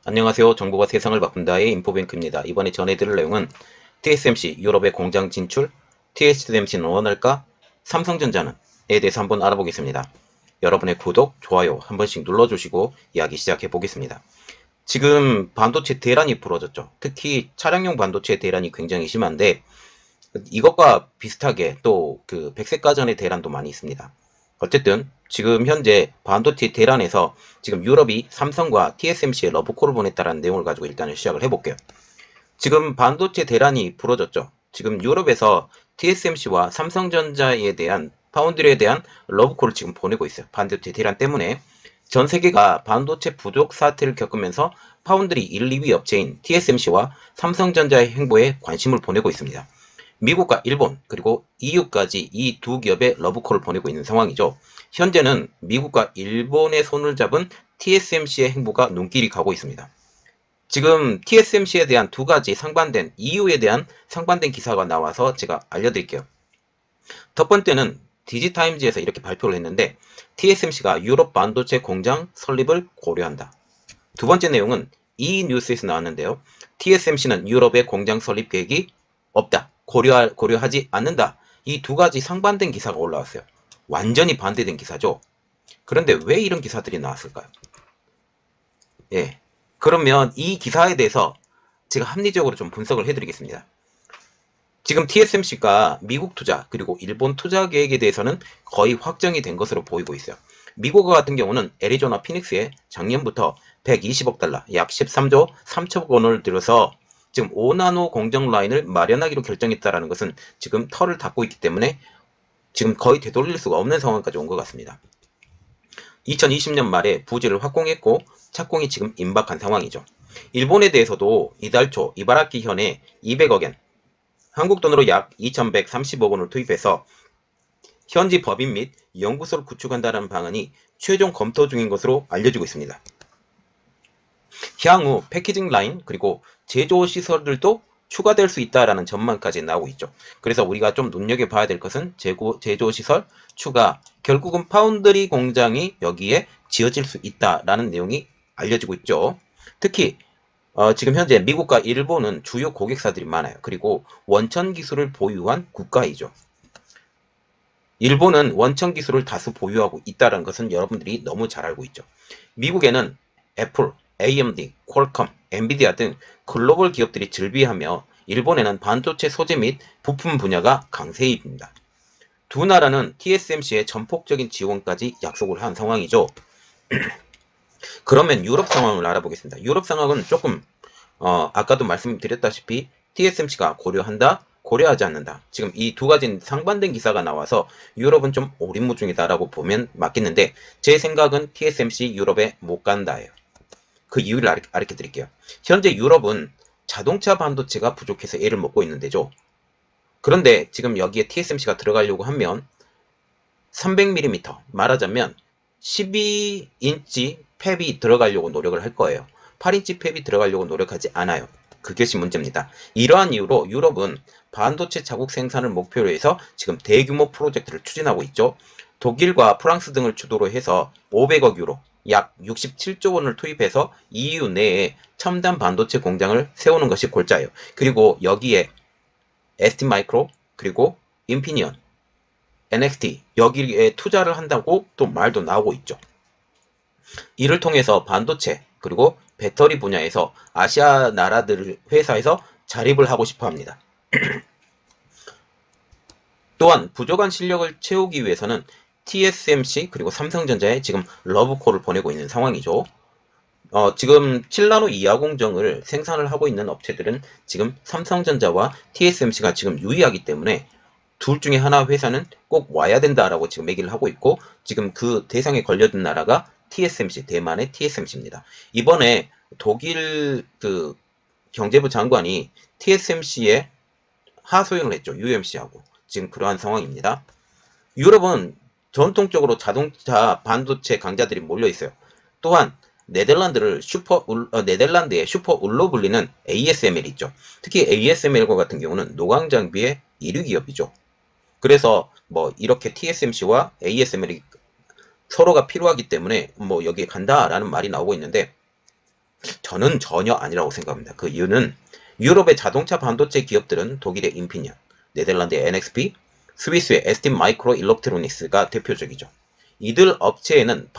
안녕하세요. 정보가 세상을 바꾼다의 인포뱅크입니다. 이번에 전해드릴 내용은 TSMC 유럽의 공장 진출, TSMC는 원할까? 삼성전자는? 에 대해서 한번 알아보겠습니다. 여러분의 구독, 좋아요 한 번씩 눌러주시고 이야기 시작해 보겠습니다. 지금 반도체 대란이 벌어졌죠. 특히 차량용 반도체 대란이 굉장히 심한데 이것과 비슷하게 또 그 백색가전의 대란도 많이 있습니다. 어쨌든 지금 현재 반도체 대란에서 지금 유럽이 삼성과 TSMC에 러브콜을 보냈다는 내용을 가지고 일단은 시작을 해볼게요. 지금 반도체 대란이 불어졌죠. 지금 유럽에서 TSMC와 삼성전자에 대한 파운드리에 대한 러브콜을 지금 보내고 있어요. 반도체 대란 때문에 전 세계가 반도체 부족 사태를 겪으면서 파운드리 1, 2위 업체인 TSMC와 삼성전자의 행보에 관심을 보내고 있습니다. 미국과 일본 그리고 EU까지 이 두 기업에 러브콜을 보내고 있는 상황이죠. 현재는 미국과 일본의 손을 잡은 TSMC의 행보가 눈길이 가고 있습니다. 지금 TSMC에 대한 두 가지 상반된 EU에 대한 상반된 기사가 나와서 제가 알려드릴게요. 첫 번째는 디지타임즈에서 이렇게 발표를 했는데 TSMC가 유럽 반도체 공장 설립을 고려한다. 두 번째 내용은 E-뉴스에서 나왔는데요. TSMC는 유럽의 공장 설립 계획이 없다. 고려하지 않는다. 이 두 가지 상반된 기사가 올라왔어요. 완전히 반대된 기사죠. 그런데 왜 이런 기사들이 나왔을까요? 예. 그러면 이 기사에 대해서 제가 합리적으로 좀 분석을 해드리겠습니다. 지금 TSMC가 미국 투자 그리고 일본 투자 계획에 대해서는 거의 확정이 된 것으로 보이고 있어요. 미국 같은 경우는 애리조나 피닉스에 작년부터 120억 달러, 약 13조 3천억 원을 들여서 지금 5나노 공정 라인을 마련하기로 결정했다는 것은 지금 털을 닫고 있기 때문에 지금 거의 되돌릴 수가 없는 상황까지 온 것 같습니다. 2020년 말에 부지를 확공했고 착공이 지금 임박한 상황이죠. 일본에 대해서도 이달 초 이바라키 현에 200억엔, 한국 돈으로 약 2130억 원을 투입해서 현지 법인 및 연구소를 구축한다는 방안이 최종 검토 중인 것으로 알려지고 있습니다. 향후 패키징 라인 그리고 제조 시설들도 추가될 수 있다라는 전망까지 나오고 있죠. 그래서 우리가 좀 눈여겨봐야 될 것은 제조 시설 추가, 결국은 파운드리 공장이 여기에 지어질 수 있다라는 내용이 알려지고 있죠. 특히 지금 현재 미국과 일본은 주요 고객사들이 많아요. 그리고 원천 기술을 보유한 국가이죠. 일본은 원천 기술을 다수 보유하고 있다는 것은 여러분들이 너무 잘 알고 있죠. 미국에는 애플, AMD, 퀄컴, 엔비디아 등 글로벌 기업들이 즐비하며 일본에는 반도체 소재 및 부품 분야가 강세입니다. 두 나라는 TSMC의 전폭적인 지원까지 약속을 한 상황이죠. 그러면 유럽 상황을 알아보겠습니다. 유럽 상황은 조금 아까도 말씀드렸다시피 TSMC가 고려한다, 고려하지 않는다. 지금 이 두 가지 상반된 기사가 나와서 유럽은 좀 오리무중이다라고 보면 맞겠는데 제 생각은 TSMC 유럽에 못 간다예요. 그 이유를 알려 드릴게요. 현재 유럽은 자동차 반도체가 부족해서 애를 먹고 있는 데죠. 그런데 지금 여기에 TSMC가 들어가려고 하면 300mm, 말하자면 12인치 팹이 들어가려고 노력을 할 거예요. 8인치 팹이 들어가려고 노력하지 않아요. 그것이 문제입니다. 이러한 이유로 유럽은 반도체 자국 생산을 목표로 해서 지금 대규모 프로젝트를 추진하고 있죠. 독일과 프랑스 등을 주도로 해서 500억 유로, 약 67조 원을 투입해서 EU 내에 첨단 반도체 공장을 세우는 것이 골자예요. 그리고 여기에 ST마이크로 그리고 인피니언, NXT 여기에 투자를 한다고 또 말도 나오고 있죠. 이를 통해서 반도체 그리고 배터리 분야에서 아시아 나라들 회사에서 자립을 하고 싶어 합니다. 또한 부족한 실력을 채우기 위해서는 TSMC 그리고 삼성전자에 지금 러브콜을 보내고 있는 상황이죠. 지금 7나노 이하 공정을 생산을 하고 있는 업체들은 지금 삼성전자와 TSMC가 지금 유의하기 때문에 둘 중에 하나 회사는 꼭 와야 된다라고 지금 얘기를 하고 있고 지금 그 대상에 걸려든 나라가 TSMC, 대만의 TSMC입니다. 이번에 독일 그 경제부 장관이 TSMC에 하소연을 했죠. UMC하고. 지금 그러한 상황입니다. 유럽은 전통적으로 자동차 반도체 강자들이 몰려 있어요. 또한 네덜란드의 슈퍼울로 불리는 ASML 있죠. 특히 ASML과 같은 경우는 노광 장비의 1위 기업이죠. 그래서 뭐 이렇게 TSMC와 ASML이 서로가 필요하기 때문에 뭐 여기에 간다라는 말이 나오고 있는데 저는 전혀 아니라고 생각합니다. 그 이유는 유럽의 자동차 반도체 기업들은 독일의 인피니언, 네덜란드의 NXP, 스위스의 ST 마이크로 일렉트로닉스가 대표적이죠. 이들 업체에는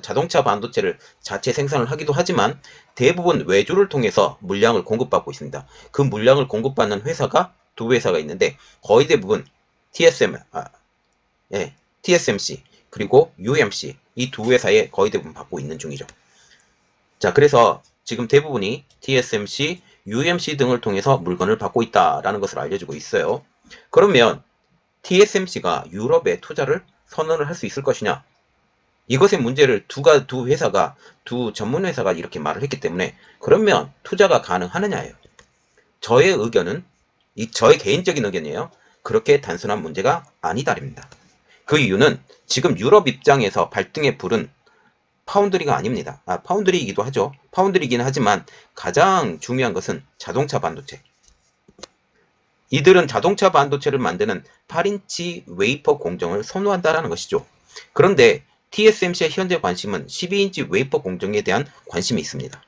자동차 반도체를 자체 생산을 하기도 하지만 대부분 외주를 통해서 물량을 공급받고 있습니다. 그 물량을 공급받는 회사가 두 회사가 있는데 거의 대부분 TSMC 그리고 UMC 이 두 회사에 거의 대부분 받고 있는 중이죠. 자, 그래서 지금 대부분이 TSMC, UMC 등을 통해서 물건을 받고 있다라는 것을 알려주고 있어요. 그러면 TSMC가 유럽에 투자를 선언을 할 수 있을 것이냐? 이것의 문제를 두 전문 회사가 이렇게 말을 했기 때문에 그러면 투자가 가능하느냐예요. 저의 의견은 저의 개인적인 의견이에요. 그렇게 단순한 문제가 아니다입니다. 그 이유는 지금 유럽 입장에서 발등에 불은 파운드리가 아닙니다. 파운드리이기도 하죠. 파운드리이긴 하지만 가장 중요한 것은 자동차 반도체. 이들은 자동차 반도체를 만드는 8인치 웨이퍼 공정을 선호한다라는 것이죠. 그런데 TSMC의 현재 관심은 12인치 웨이퍼 공정에 대한 관심이 있습니다.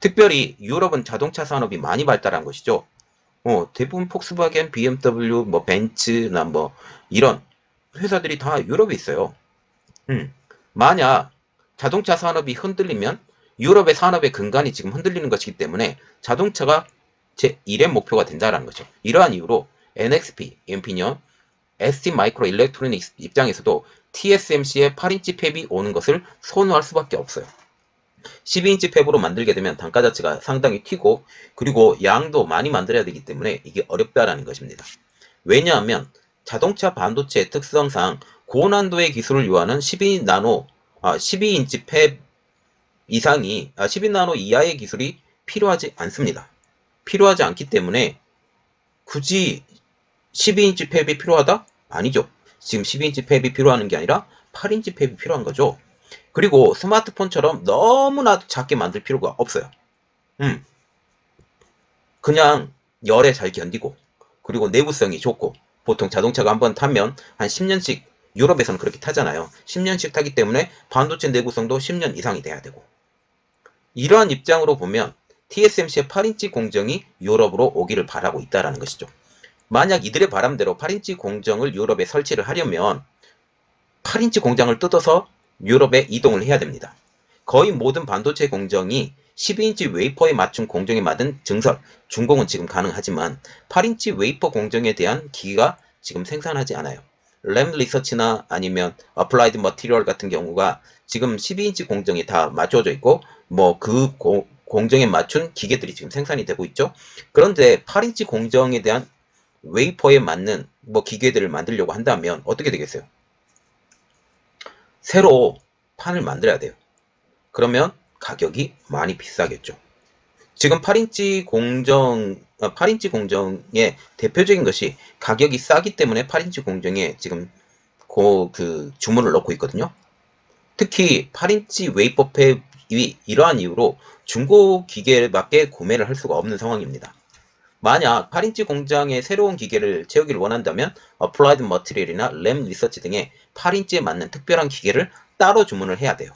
특별히 유럽은 자동차 산업이 많이 발달한 것이죠. 대부분 폭스바겐, BMW, 벤츠나 이런 회사들이 다 유럽에 있어요. 만약 자동차 산업이 흔들리면 유럽의 산업의 근간이 지금 흔들리는 것이기 때문에 자동차가 제1의 목표가 된다는 거죠. 이러한 이유로 NXP, 인피니언, ST 마이크로 일렉트로닉스 입장에서도 TSMC의 8인치 팹이 오는 것을 선호할 수밖에 없어요. 12인치 팹으로 만들게 되면 단가 자체가 상당히 튀고 그리고 양도 많이 만들어야 되기 때문에 이게 어렵다라는 것입니다. 왜냐하면 자동차 반도체의 특성상 고난도의 기술을 요하는 12인치 팹 이상이 12나노 이하의 기술이 필요하지 않습니다. 필요하지 않기 때문에 굳이 12인치 팹이 필요하다? 아니죠. 지금 12인치 팹이 필요한 게 아니라 8인치 팹이 필요한 거죠. 그리고 스마트폰처럼 너무나도 작게 만들 필요가 없어요. 그냥 열에 잘 견디고 그리고 내구성이 좋고 보통 자동차가 한번 타면 한 10년씩 유럽에서는 그렇게 타잖아요. 10년씩 타기 때문에 반도체 내구성도 10년 이상이 돼야 되고 이러한 입장으로 보면 TSMC의 8인치 공정이 유럽으로 오기를 바라고 있다는 것이죠. 만약 이들의 바람대로 8인치 공정을 유럽에 설치를 하려면 8인치 공장을 뜯어서 유럽에 이동을 해야 됩니다. 거의 모든 반도체 공정이 12인치 웨이퍼에 맞춘 공정에 맞은 증설, 준공은 지금 가능하지만 8인치 웨이퍼 공정에 대한 기기가 지금 생산하지 않아요. 램 리서치나 아니면 어플라이드 머티리얼 같은 경우가 지금 12인치 공정이 다 맞춰져 있고 그 공정에 맞춘 기계들이 지금 생산이 되고 있죠. 그런데 8인치 공정에 대한 웨이퍼에 맞는 기계들을 만들려고 한다면 어떻게 되겠어요? 새로 판을 만들어야 돼요. 그러면 가격이 많이 비싸겠죠. 지금 8인치 공정의 대표적인 것이 가격이 싸기 때문에 8인치 공정에 지금 주문을 넣고 있거든요. 특히 8인치 웨이퍼 팹이 이러한 이유로 중고 기계밖에 구매를 할 수가 없는 상황입니다. 만약 8인치 공장에 새로운 기계를 채우기를 원한다면 어플라이드 머티리얼이나 램 리서치 등의 8인치에 맞는 특별한 기계를 따로 주문을 해야 돼요.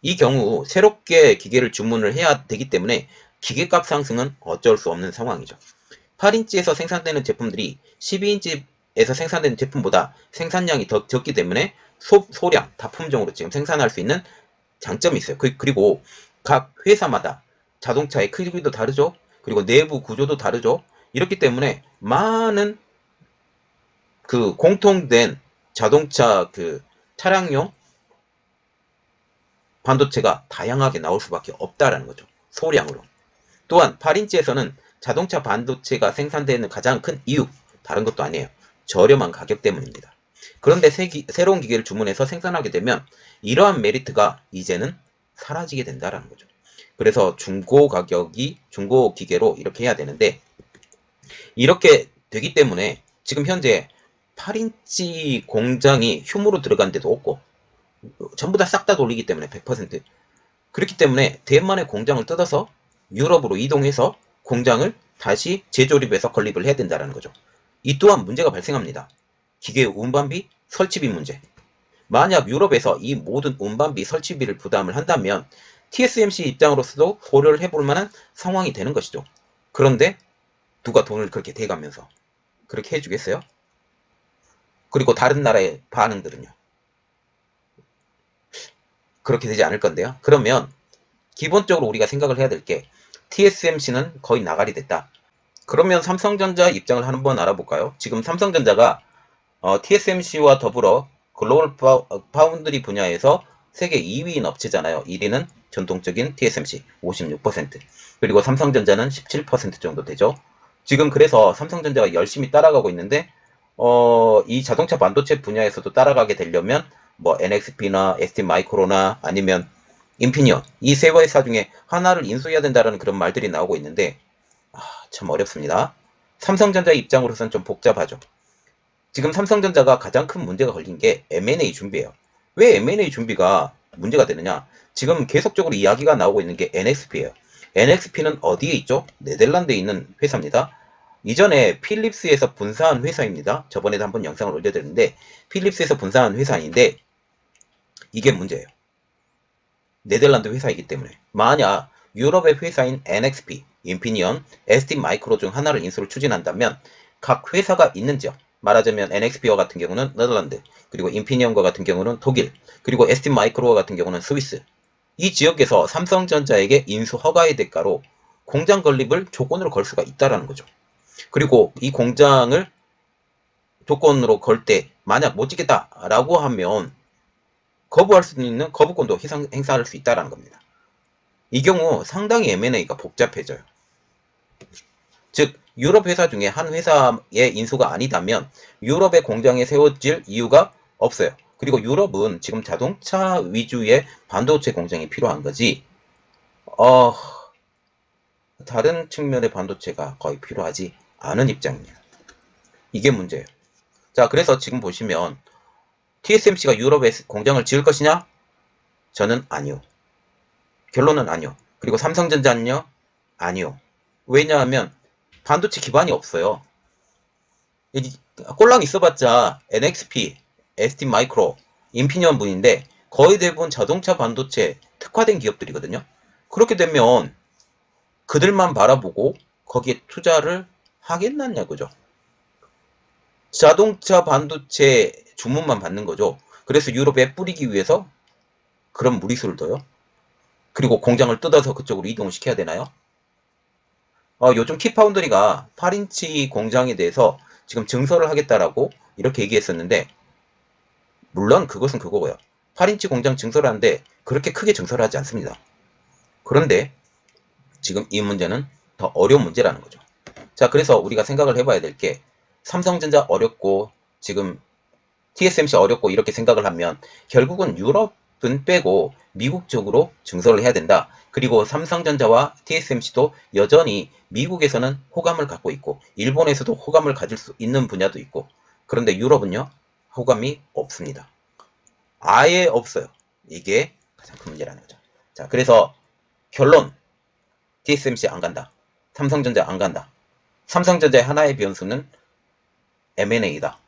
이 경우 새롭게 기계를 주문을 해야 되기 때문에 기계값 상승은 어쩔 수 없는 상황이죠. 8인치에서 생산되는 제품들이 12인치에서 생산되는 제품보다 생산량이 더 적기 때문에 소량, 다품종으로 지금 생산할 수 있는 장점이 있어요. 그리고 각 회사마다 자동차의 크기도 다르죠. 그리고 내부 구조도 다르죠. 이렇기 때문에 많은 공통된 자동차 차량용 반도체가 다양하게 나올 수밖에 없다라는 거죠. 소량으로. 또한 8인치에서는 자동차 반도체가 생산되는 가장 큰 이유, 다른 것도 아니에요. 저렴한 가격 때문입니다. 그런데 새로운 기계를 주문해서 생산하게 되면 이러한 메리트가 이제는 사라지게 된다라는 거죠. 그래서 중고 기계로 이렇게 해야 되는데 이렇게 되기 때문에 지금 현재 8인치 공장이 휴무로 들어간 데도 없고 전부 다 싹 다 돌리기 때문에 100% 그렇기 때문에 대만의 공장을 뜯어서 유럽으로 이동해서 공장을 다시 재조립해서 건립을 해야 된다는 거죠. 이 또한 문제가 발생합니다. 기계 운반비, 설치비 문제. 만약 유럽에서 이 모든 운반비, 설치비를 부담을 한다면 TSMC 입장으로서도 고려를 해볼 만한 상황이 되는 것이죠. 그런데 누가 돈을 그렇게 대가면서 그렇게 해주겠어요? 그리고 다른 나라의 반응들은요? 그렇게 되지 않을 건데요. 그러면 기본적으로 우리가 생각을 해야 될 게 TSMC는 거의 나가리 됐다. 그러면 삼성전자 입장을 한번 알아볼까요? 지금 삼성전자가 TSMC와 더불어 글로벌 파운드리 분야에서 세계 2위인 업체잖아요. 1위는 전통적인 TSMC 56%, 그리고 삼성전자는 17% 정도 되죠. 지금 그래서 삼성전자가 열심히 따라가고 있는데 이 자동차 반도체 분야에서도 따라가게 되려면 뭐 NXP나 ST마이크로나 아니면 인피니온, 이 세 회사 중에 하나를 인수해야 된다는 그런 말들이 나오고 있는데 참 어렵습니다. 삼성전자 입장으로서는 좀 복잡하죠. 지금 삼성전자가 가장 큰 문제가 걸린 게 M&A 준비예요. 왜 M&A 준비가 문제가 되느냐? 지금 계속적으로 이야기가 나오고 있는 게 NXP예요. NXP는 어디에 있죠? 네덜란드에 있는 회사입니다. 이전에 필립스에서 분사한 회사입니다. 저번에도 한번 영상을 올려드렸는데 필립스에서 분사한 회사인데 이게 문제예요. 네덜란드 회사이기 때문에 만약 유럽의 회사인 NXP, 인피니언, ST마이크로 중 하나를 인수를 추진한다면 각 회사가 있는 지역, 말하자면 NXP와 같은 경우는 네덜란드, 그리고 인피니언과 같은 경우는 독일, 그리고 ST마이크로와 같은 경우는 스위스, 이 지역에서 삼성전자에게 인수 허가의 대가로 공장 건립을 조건으로 걸 수가 있다는 거죠. 그리고 이 공장을 조건으로 걸 때 만약 못 짓겠다라고 하면 거부할 수 있는 거부권도 행사할 수 있다는 겁니다. 이 경우 상당히 M&A가 복잡해져요. 즉 유럽 회사 중에 한 회사의 인수가 아니다면 유럽의 공장에 세워질 이유가 없어요. 그리고 유럽은 지금 자동차 위주의 반도체 공장이 필요한 거지 다른 측면의 반도체가 거의 필요하지 않은 입장입니다. 이게 문제예요. 자, 그래서 지금 보시면 TSMC가 유럽에 공장을 지을 것이냐? 저는 아니요. 결론은 아니요. 그리고 삼성전자는요? 아니요. 왜냐하면 반도체 기반이 없어요. 꼴랑 있어봤자 NXP, ST마이크로, 인피니언 분인데 거의 대부분 자동차 반도체 특화된 기업들이거든요. 그렇게 되면 그들만 바라보고 거기에 투자를 하겠느냐 그죠? 자동차 반도체 주문만 받는 거죠. 그래서 유럽에 뿌리기 위해서 그런 무리수를 둬요. 그리고 공장을 뜯어서 그쪽으로 이동을 시켜야 되나요? 요즘 키파운드리가 8인치 공장에 대해서 지금 증설을 하겠다라고 이렇게 얘기했었는데 물론 그것은 그거고요. 8인치 공장 증설하는데 그렇게 크게 증설하지 않습니다. 그런데 지금 이 문제는 더 어려운 문제라는 거죠. 자, 그래서 우리가 생각을 해봐야 될 게 삼성전자 어렵고 지금 TSMC 어렵고 이렇게 생각을 하면 결국은 유럽은 빼고 미국 쪽으로 증설을 해야 된다. 그리고 삼성전자와 TSMC도 여전히 미국에서는 호감을 갖고 있고 일본에서도 호감을 가질 수 있는 분야도 있고 그런데 유럽은요 호감이 없습니다. 아예 없어요. 이게 가장 큰 문제라는 거죠. 자, 그래서 결론 TSMC 안 간다. 삼성전자 안 간다. 삼성전자의 하나의 변수는 M&A다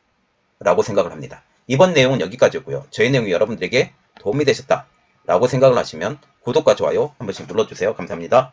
라고 생각을 합니다. 이번 내용은 여기까지고요. 저희 내용이 여러분들에게 도움이 되셨다 라고 생각을 하시면 구독과 좋아요 한 번씩 눌러주세요. 감사합니다.